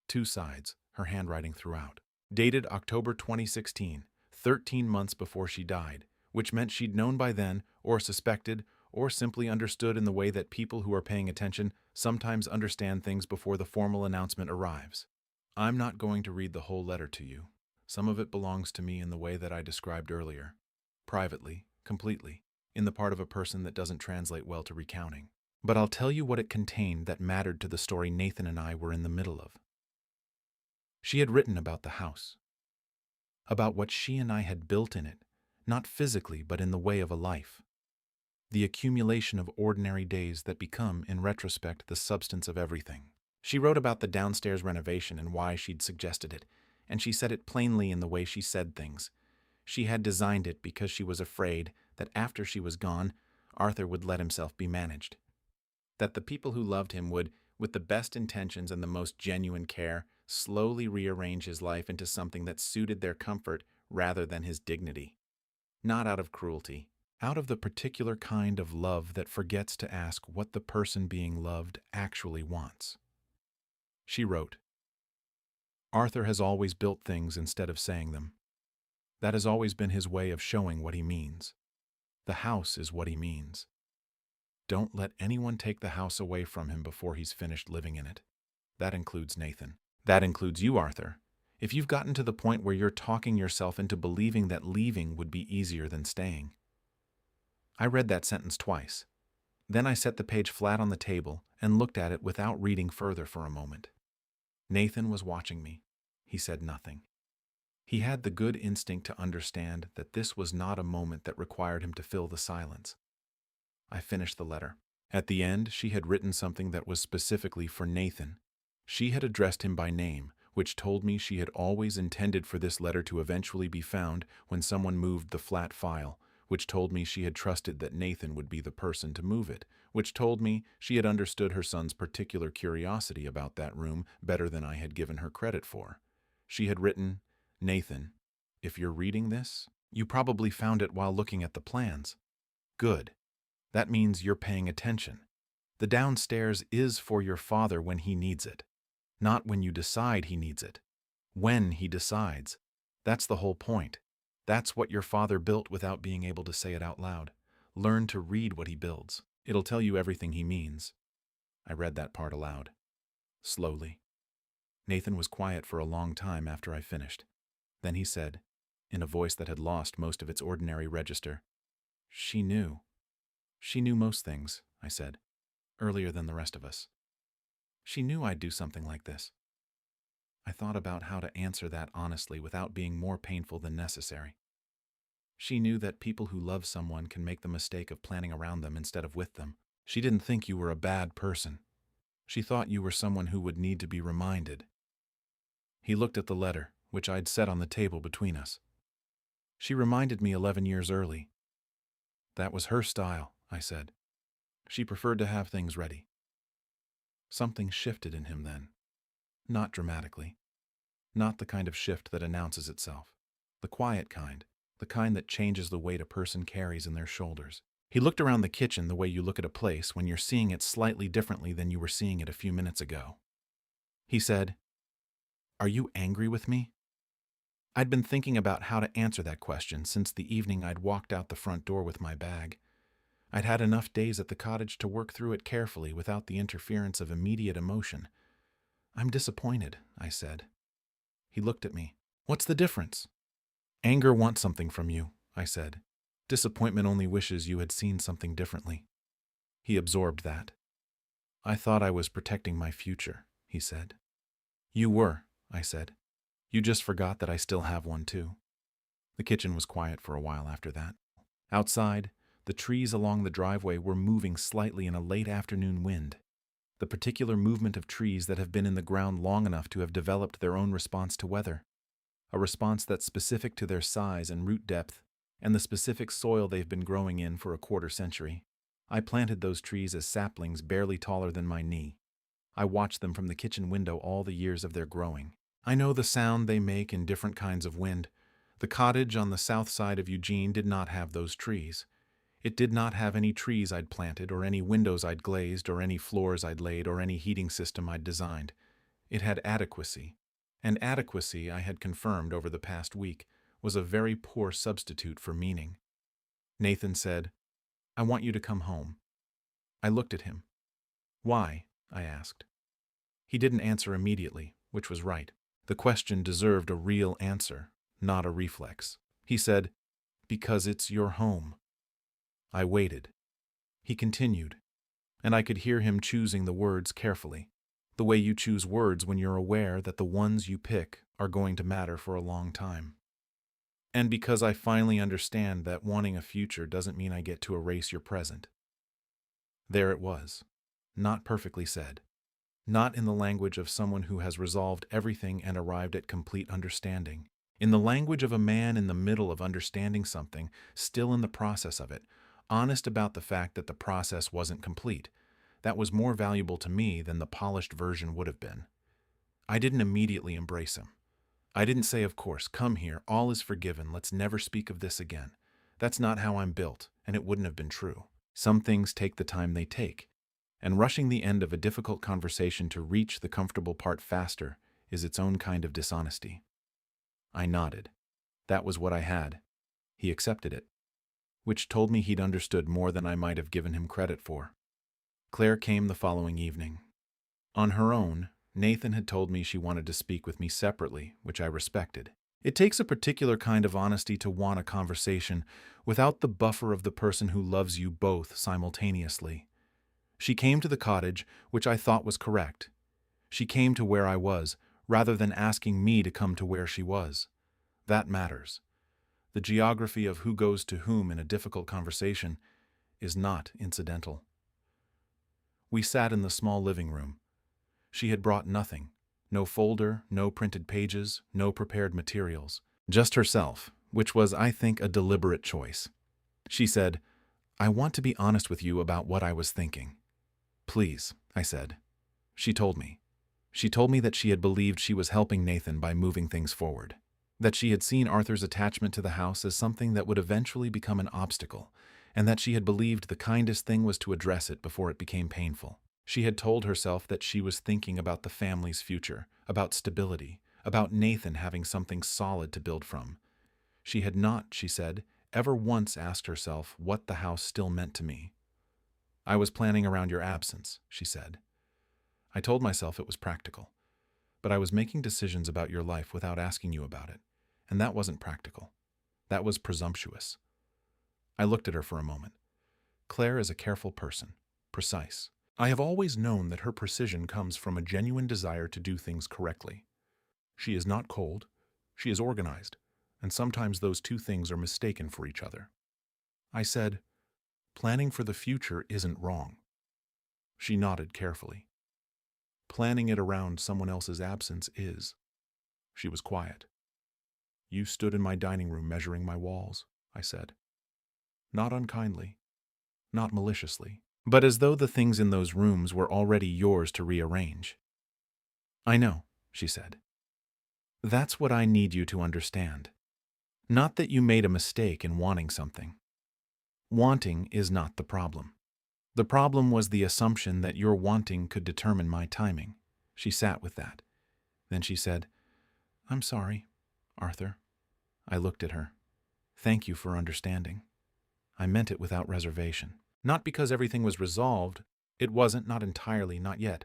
2 sides, her handwriting throughout. Dated October 2016, 13 months before she died, which meant she'd known by then, or suspected, or simply understood in the way that people who are paying attention sometimes understand things before the formal announcement arrives. I'm not going to read the whole letter to you. Some of it belongs to me in the way that I described earlier. Privately, completely, in the part of a person that doesn't translate well to recounting. But I'll tell you what it contained that mattered to the story Nathan and I were in the middle of. She had written about the house, about what she and I had built in it, not physically but in the way of a life. The accumulation of ordinary days that become, in retrospect, the substance of everything. She wrote about the downstairs renovation and why she'd suggested it, and she said it plainly in the way she said things. She had designed it because she was afraid that after she was gone, Arthur would let himself be managed. That the people who loved him would, with the best intentions and the most genuine care, slowly rearrange his life into something that suited their comfort rather than his dignity. Not out of cruelty, out of the particular kind of love that forgets to ask what the person being loved actually wants. She wrote, "Arthur has always built things instead of saying them. That has always been his way of showing what he means. The house is what he means. Don't let anyone take the house away from him before he's finished living in it. That includes Nathan. That includes you, Arthur. If you've gotten to the point where you're talking yourself into believing that leaving would be easier than staying." I read that sentence twice. Then I set the page flat on the table and looked at it without reading further for a moment. Nathan was watching me. He said nothing. He had the good instinct to understand that this was not a moment that required him to fill the silence. I finished the letter. At the end, she had written something that was specifically for Nathan. She had addressed him by name, which told me she had always intended for this letter to eventually be found when someone moved the flat file, which told me she had trusted that Nathan would be the person to move it, which told me she had understood her son's particular curiosity about that room better than I had given her credit for. She had written, "Nathan, if you're reading this, you probably found it while looking at the plans. Good. That means you're paying attention. The downstairs is for your father when he needs it. Not when you decide he needs it. When he decides. That's the whole point. That's what your father built without being able to say it out loud. Learn to read what he builds. It'll tell you everything he means." I read that part aloud. Slowly. Nathan was quiet for a long time after I finished. Then he said, in a voice that had lost most of its ordinary register, "She knew. She knew most things," I said, "earlier than the rest of us. She knew I'd do something like this." I thought about how to answer that honestly without being more painful than necessary. She knew that people who love someone can make the mistake of planning around them instead of with them. She didn't think you were a bad person. She thought you were someone who would need to be reminded. He looked at the letter, which I'd set on the table between us. "She reminded me 11 years early. That was her style," I said. "She preferred to have things ready." Something shifted in him then. Not dramatically. Not the kind of shift that announces itself. The quiet kind. The kind that changes the weight a person carries in their shoulders. He looked around the kitchen the way you look at a place when you're seeing it slightly differently than you were seeing it a few minutes ago. He said, "Are you angry with me?" I'd been thinking about how to answer that question since the evening I'd walked out the front door with my bag. I'd had enough days at the cottage to work through it carefully without the interference of immediate emotion. "I'm disappointed," I said. He looked at me. "What's the difference?" "Anger wants something from you," I said. "Disappointment only wishes you had seen something differently." He absorbed that. "I thought I was protecting my future," he said. "You were," I said. "You just forgot that I still have one too." The kitchen was quiet for a while after that. Outside, the trees along the driveway were moving slightly in a late afternoon wind. The particular movement of trees that have been in the ground long enough to have developed their own response to weather. A response that's specific to their size and root depth and the specific soil they've been growing in for a quarter century. I planted those trees as saplings barely taller than my knee. I watched them from the kitchen window all the years of their growing. I know the sound they make in different kinds of wind. The cottage on the south side of Eugene did not have those trees. It did not have any trees I'd planted, or any windows I'd glazed, or any floors I'd laid, or any heating system I'd designed. It had adequacy. And adequacy, I had confirmed over the past week, was a very poor substitute for meaning. Nathan said, "I want you to come home." I looked at him. "Why?" I asked. He didn't answer immediately, which was right. The question deserved a real answer, not a reflex. He said, "Because it's your home." I waited. He continued, and I could hear him choosing the words carefully, the way you choose words when you're aware that the ones you pick are going to matter for a long time. "And because I finally understand that wanting a future doesn't mean I get to erase your present." There it was, not perfectly said, not in the language of someone who has resolved everything and arrived at complete understanding. In the language of a man in the middle of understanding something, still in the process of it, honest about the fact that the process wasn't complete. That was more valuable to me than the polished version would have been. I didn't immediately embrace him. I didn't say, "Of course, come here, all is forgiven, let's never speak of this again." That's not how I'm built, and it wouldn't have been true. Some things take the time they take, and rushing the end of a difficult conversation to reach the comfortable part faster is its own kind of dishonesty. I nodded. That was what I had. He accepted it, which told me he'd understood more than I might have given him credit for. Claire came the following evening. On her own, Nathan had told me she wanted to speak with me separately, which I respected. It takes a particular kind of honesty to want a conversation without the buffer of the person who loves you both simultaneously. She came to the cottage, which I thought was correct. She came to where I was, rather than asking me to come to where she was. That matters. The geography of who goes to whom in a difficult conversation is not incidental. We sat in the small living room. She had brought nothing. No folder, no printed pages, no prepared materials. Just herself, which was, I think, a deliberate choice. She said, "I want to be honest with you about what I was thinking." "Please," I said. She told me. She told me that she had believed she was helping Nathan by moving things forward. That she had seen Arthur's attachment to the house as something that would eventually become an obstacle, and that she had believed the kindest thing was to address it before it became painful. She had told herself that she was thinking about the family's future, about stability, about Nathan having something solid to build from. She had not, she said, ever once asked herself what the house still meant to me. "I was planning around your absence," she said. I told myself it was practical, but I was making decisions about your life without asking you about it, and that wasn't practical. That was presumptuous. I looked at her for a moment. Claire is a careful person, precise. I have always known that her precision comes from a genuine desire to do things correctly. She is not cold, she is organized, and sometimes those two things are mistaken for each other. I said, "Planning for the future isn't wrong." She nodded carefully. "Planning it around someone else's absence is." She was quiet. "You stood in my dining room measuring my walls," I said. Not unkindly, not maliciously, but as though the things in those rooms were already yours to rearrange. "I know," she said. "That's what I need you to understand. Not that you made a mistake in wanting something. Wanting is not the problem. The problem was the assumption that your wanting could determine my timing." She sat with that. Then she said, "I'm sorry, Arthur." I looked at her. "Thank you for understanding." I meant it without reservation. Not because everything was resolved, it wasn't, not entirely, not yet,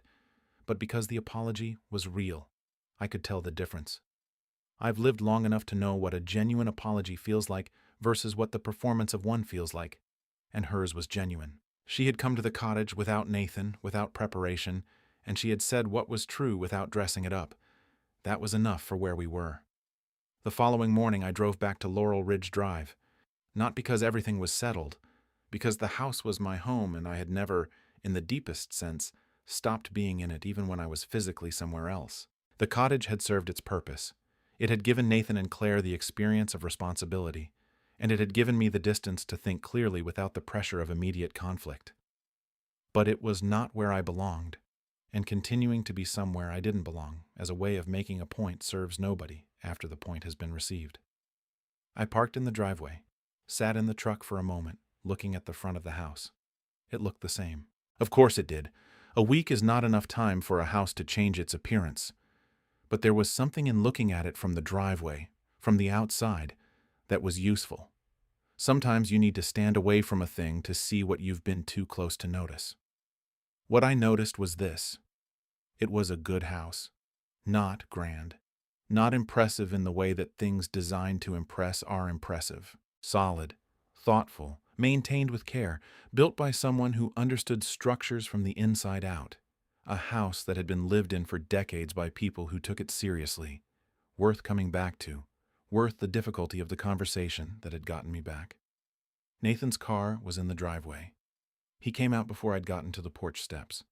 but because the apology was real. I could tell the difference. I've lived long enough to know what a genuine apology feels like versus what the performance of one feels like, and hers was genuine. She had come to the cottage without Nathan, without preparation, and she had said what was true without dressing it up. That was enough for where we were. The following morning I drove back to Laurel Ridge Drive, not because everything was settled, because the house was my home and I had never, in the deepest sense, stopped being in it even when I was physically somewhere else. The cottage had served its purpose. It had given Nathan and Claire the experience of responsibility, and it had given me the distance to think clearly without the pressure of immediate conflict. But it was not where I belonged, and continuing to be somewhere I didn't belong as a way of making a point serves nobody after the point has been received. I parked in the driveway, sat in the truck for a moment, looking at the front of the house. It looked the same. Of course it did. A week is not enough time for a house to change its appearance. But there was something in looking at it from the driveway, from the outside, that was useful. Sometimes you need to stand away from a thing to see what you've been too close to notice. What I noticed was this. It was a good house. Not grand. Not impressive in the way that things designed to impress are impressive. Solid. Thoughtful. Maintained with care. Built by someone who understood structures from the inside out. A house that had been lived in for decades by people who took it seriously. Worth coming back to. Worth the difficulty of the conversation that had gotten me back. Nathan's car was in the driveway. He came out before I'd gotten to the porch steps.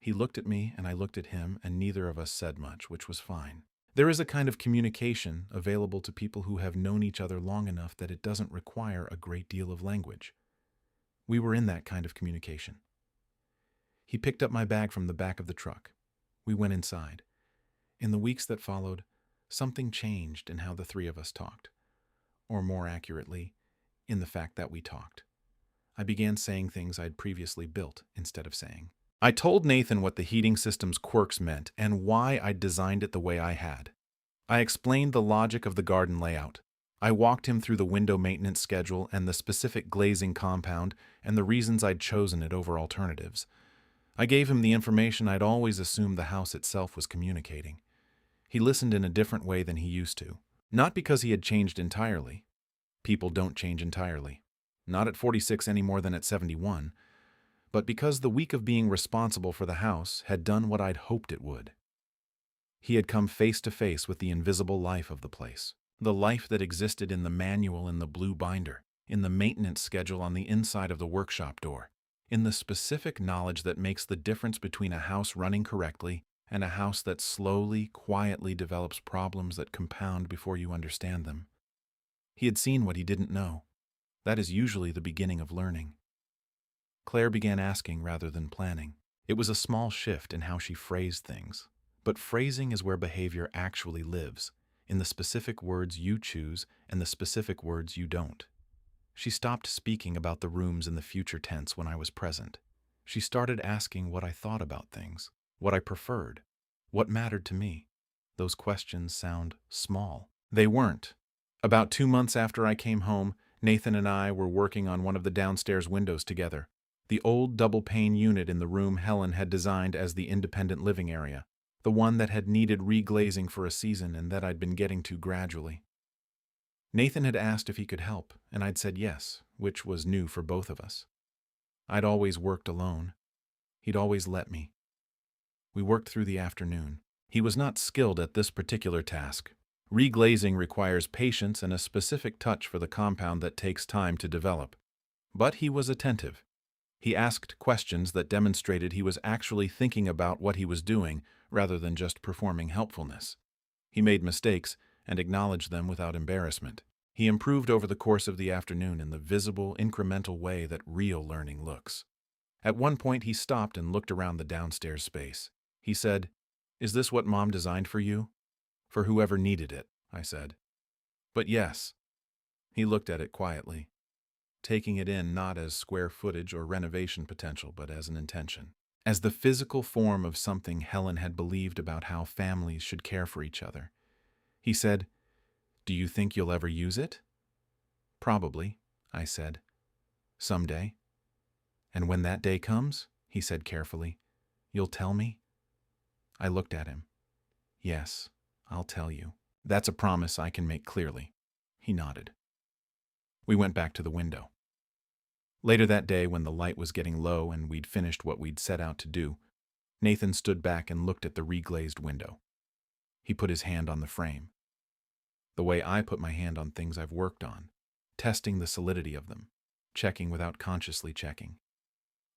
He looked at me and I looked at him, and neither of us said much, which was fine. There is a kind of communication available to people who have known each other long enough that it doesn't require a great deal of language. We were in that kind of communication. He picked up my bag from the back of the truck. We went inside. In the weeks that followed, something changed in how the three of us talked. Or more accurately, in the fact that we talked. I began saying things I'd previously built instead of saying. I told Nathan what the heating system's quirks meant and why I'd designed it the way I had. I explained the logic of the garden layout. I walked him through the window maintenance schedule and the specific glazing compound and the reasons I'd chosen it over alternatives. I gave him the information I'd always assumed the house itself was communicating. He listened in a different way than he used to. Not because he had changed entirely. People don't change entirely. Not at 46 any more than at 71. But because the week of being responsible for the house had done what I'd hoped it would. He had come face to face with the invisible life of the place. The life that existed in the manual in the blue binder, in the maintenance schedule on the inside of the workshop door, in the specific knowledge that makes the difference between a house running correctly and a house that slowly, quietly develops problems that compound before you understand them. He had seen what he didn't know. That is usually the beginning of learning. Claire began asking rather than planning. It was a small shift in how she phrased things. But phrasing is where behavior actually lives, in the specific words you choose and the specific words you don't. She stopped speaking about the rooms in the future tense when I was present. She started asking what I thought about things, what I preferred, what mattered to me. Those questions sound small. They weren't. About 2 months after I came home, Nathan and I were working on one of the downstairs windows together, the old double-pane unit in the room Helen had designed as the independent living area, the one that had needed reglazing for a season and that I'd been getting to gradually. Nathan had asked if he could help, and I'd said yes, which was new for both of us. I'd always worked alone. He'd always let me. We worked through the afternoon. He was not skilled at this particular task. Reglazing requires patience and a specific touch for the compound that takes time to develop. But he was attentive. He asked questions that demonstrated he was actually thinking about what he was doing rather than just performing helpfulness. He made mistakes and acknowledged them without embarrassment. He improved over the course of the afternoon in the visible, incremental way that real learning looks. At one point, he stopped and looked around the downstairs space. He said, "Is this what Mom designed for you?" "For whoever needed it," I said. "But yes." He looked at it quietly, taking it in not as square footage or renovation potential, but as an intention, as the physical form of something Helen had believed about how families should care for each other. He said, "Do you think you'll ever use it?" "Probably," I said. "Someday." "And when that day comes," he said carefully, "you'll tell me?" I looked at him. "Yes, I'll tell you. That's a promise I can make clearly." He nodded. We went back to the window. Later that day, when the light was getting low and we'd finished what we'd set out to do, Nathan stood back and looked at the reglazed window. He put his hand on the frame. The way I put my hand on things I've worked on, testing the solidity of them, checking without consciously checking.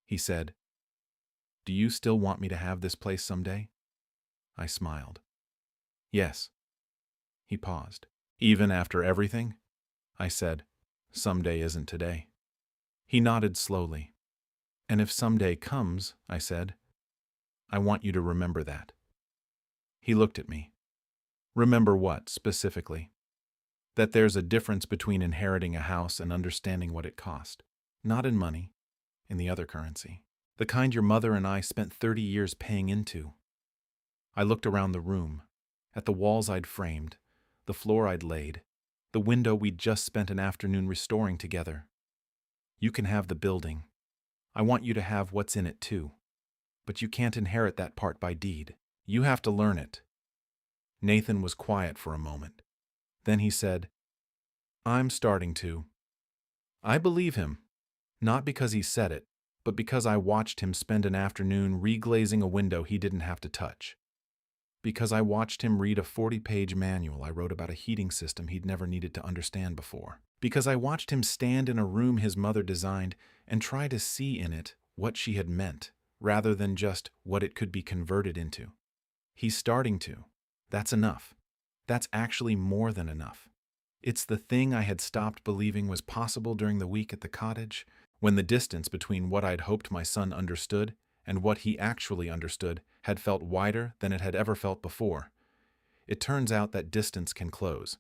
He said, "Do you still want me to have this place someday?" I smiled. "Yes." He paused. "Even after everything?" I said, "Someday isn't today." He nodded slowly. "And if someday comes," I said, "I want you to remember that." He looked at me. "Remember what, specifically?" "That there's a difference between inheriting a house and understanding what it cost. Not in money, in the other currency. The kind your mother and I spent 30 years paying into." I looked around the room, at the walls I'd framed, the floor I'd laid, the window we'd just spent an afternoon restoring together. "You can have the building. I want you to have what's in it too. But you can't inherit that part by deed. You have to learn it." Nathan was quiet for a moment. Then he said, "I'm starting to." I believe him, not because he said it, but because I watched him spend an afternoon reglazing a window he didn't have to touch. Because I watched him read a 40-page manual I wrote about a heating system he'd never needed to understand before. Because I watched him stand in a room his mother designed and try to see in it what she had meant, rather than just what it could be converted into. He's starting to. That's enough. That's actually more than enough. It's the thing I had stopped believing was possible during the week at the cottage, when the distance between what I'd hoped my son understood and what he actually understood had felt wider than it had ever felt before. It turns out that distance can close.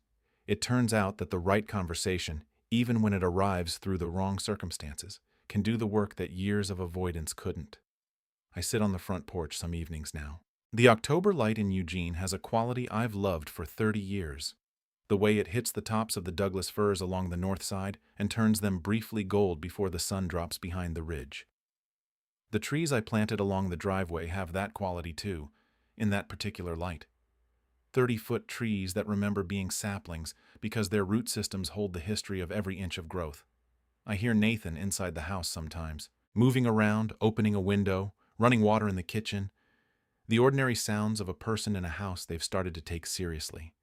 It turns out that the right conversation, even when it arrives through the wrong circumstances, can do the work that years of avoidance couldn't. I sit on the front porch some evenings now. The October light in Eugene has a quality I've loved for 30 years. The way it hits the tops of the Douglas firs along the north side and turns them briefly gold before the sun drops behind the ridge. The trees I planted along the driveway have that quality too, in that particular light. 30-foot trees that remember being saplings because their root systems hold the history of every inch of growth. I hear Nathan inside the house sometimes, moving around, opening a window, running water in the kitchen. The ordinary sounds of a person in a house they've started to take seriously.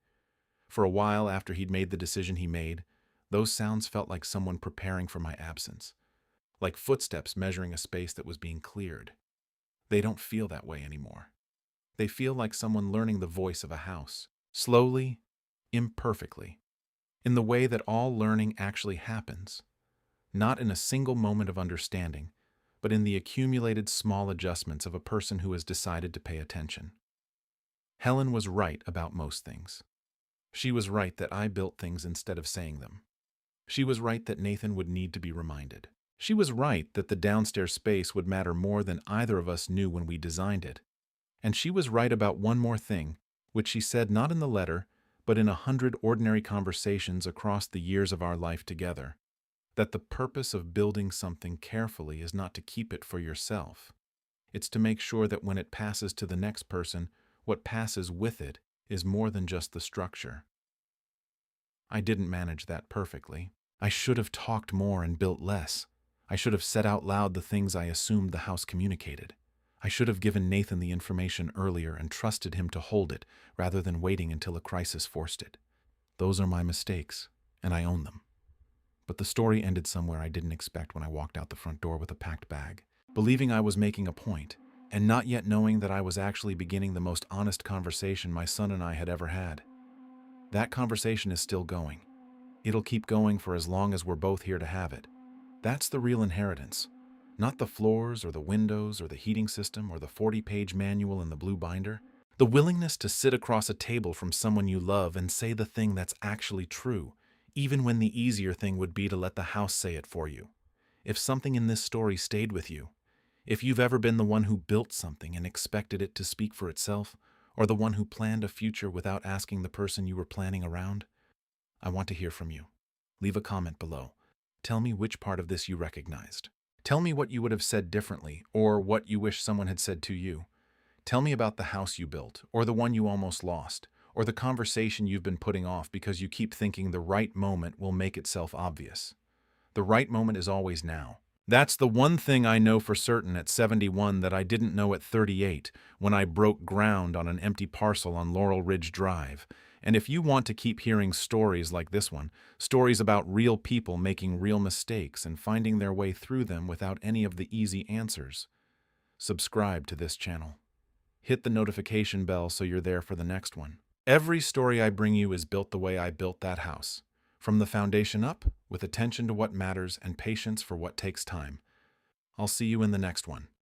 For a while after he'd made the decision he made, those sounds felt like someone preparing for my absence. like footsteps measuring a space that was being cleared. They don't feel that way anymore. They feel like someone learning the voice of a house, slowly, imperfectly, in the way that all learning actually happens, not in a single moment of understanding, but in the accumulated small adjustments of a person who has decided to pay attention. Helen was right about most things. She was right that I built things instead of saying them. She was right that Nathan would need to be reminded. She was right that the downstairs space would matter more than either of us knew when we designed it. And she was right about one more thing, which she said not in the letter, but in 100 ordinary conversations across the years of our life together, that the purpose of building something carefully is not to keep it for yourself. It's to make sure that when it passes to the next person, what passes with it is more than just the structure. I didn't manage that perfectly. I should have talked more and built less. I should have said out loud the things I assumed the house communicated. I should have given Nathan the information earlier and trusted him to hold it rather than waiting until a crisis forced it. Those are my mistakes, and I own them. But the story ended somewhere I didn't expect when I walked out the front door with a packed bag, believing I was making a point, and not yet knowing that I was actually beginning the most honest conversation my son and I had ever had. That conversation is still going. It'll keep going for as long as we're both here to have it. That's the real inheritance. Not the floors or the windows or the heating system or the 40-page manual in the blue binder. The willingness to sit across a table from someone you love and say the thing that's actually true, even when the easier thing would be to let the house say it for you. If something in this story stayed with you, if you've ever been the one who built something and expected it to speak for itself, or the one who planned a future without asking the person you were planning around, I want to hear from you. Leave a comment below. Tell me which part of this you recognized. Tell me what you would have said differently, or what you wish someone had said to you. Tell me about the house you built, or the one you almost lost, or the conversation you've been putting off because you keep thinking the right moment will make itself obvious. The right moment is always now. That's the one thing I know for certain at 71 that I didn't know at 38 when I broke ground on an empty parcel on Laurel Ridge Drive. And if you want to keep hearing stories like this one, stories about real people making real mistakes and finding their way through them without any of the easy answers, subscribe to this channel. Hit the notification bell so you're there for the next one. Every story I bring you is built the way I built that house. From the foundation up, with attention to what matters and patience for what takes time. I'll see you in the next one.